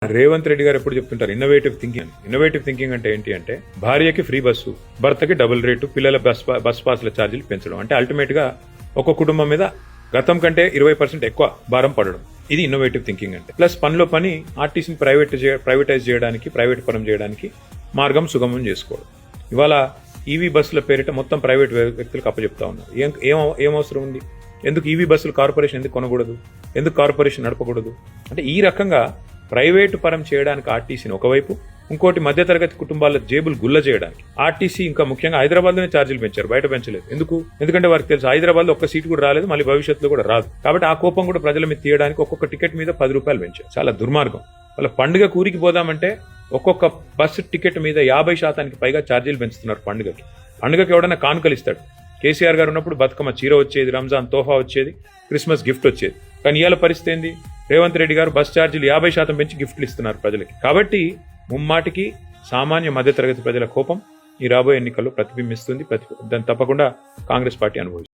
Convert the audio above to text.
రేవంత్ రెడ్డి గారు ఎప్పుడు చెప్తుంటారు ఇన్నోవేటివ్ థింకింగ్ అని. ఇన్నోవేటివ్ థింకింగ్ అంటే ఏంటి అంటే భార్యకి ఫ్రీ బస్సు, భర్తకి డబుల్ రేటు, పిల్లల బస్ పాస్ల ఛార్జీలు పెంచడం. అంటే అల్టిమేట్ గా ఒక కుటుంబం మీద గతం కంటే 20% ఎక్కువ భారం పడడం. ఇది ఇన్నోవేటివ్ థింకింగ్ అంటే. ప్లస్ పనిలో పని ఆర్టీసీని ప్రైవేటైజ్ చేయడానికి, ప్రైవేట్ పరం చేయడానికి మార్గం సుగమం చేసుకోవడం. ఇవాళ ఈవీ బస్సుల పేరిట మొత్తం ప్రైవేట్ వ్యక్తులకు అప్పచెప్తా ఉన్నారు. ఏం అవసరం ఉంది? ఎందుకు ఈవీ బస్సులు కార్పొరేషన్ ఎందుకు కొనకూడదు? ఎందుకు కార్పొరేషన్ నడపకూడదు? అంటే ఈ రకంగా ప్రైవేటు పరం చేయడానికి ఆర్టీసీని ఒకవైపు, ఇంకోటి మధ్యతరగతి కుటుంబాల జేబులు గుల్ల చేయడానికి ఆర్టీసీ, ఇంకా ముఖ్యంగా హైదరాబాద్లోనే ఛార్జీలు పెంచారు, బయట పెంచలేదు. ఎందుకంటే వారికి తెలుసు హైదరాబాద్లో ఒక్క సీటు కూడా రాలేదు, మళ్ళీ భవిష్యత్తులో కూడా రాదు. కాబట్టి ఆ కోపం కూడా ప్రజల మీద తీయడానికి ఒక్కొక్క టికెట్ మీద 10 రూపాయలు పెంచారు. చాలా దుర్మార్గం. వాళ్ళ పండుగ కూరికి పోదామంటే ఒక్కొక్క బస్సు టికెట్ మీద 50% పైగా ఛార్జీలు పెంచుతున్నారు. పండుగకి ఎవడన్నా కానుకలు ఇస్తాడు. కేసీఆర్ గారు ఉన్నప్పుడు బతుకమ్మ చీర వచ్చేది, రంజాన్ తోఫా వచ్చేది, క్రిస్మస్ గిఫ్ట్ వచ్చేది. కానీ ఇవాళ పరిస్థితి ఏంది? రేవంత్ రెడ్డి గారు బస్ ఛార్జీలు 50% పెంచి గిఫ్ట్లు ఇస్తున్నారు ప్రజలకి. కాబట్టి ముమ్మాటికి సామాన్య మధ్యతరగతి ప్రజల కోపం ఈ రాబోయే ఎన్నికల్లో ప్రతిబింబిస్తుంది. దాన్ని తప్పకుండా కాంగ్రెస్ పార్టీ అనుభవిస్తుంది.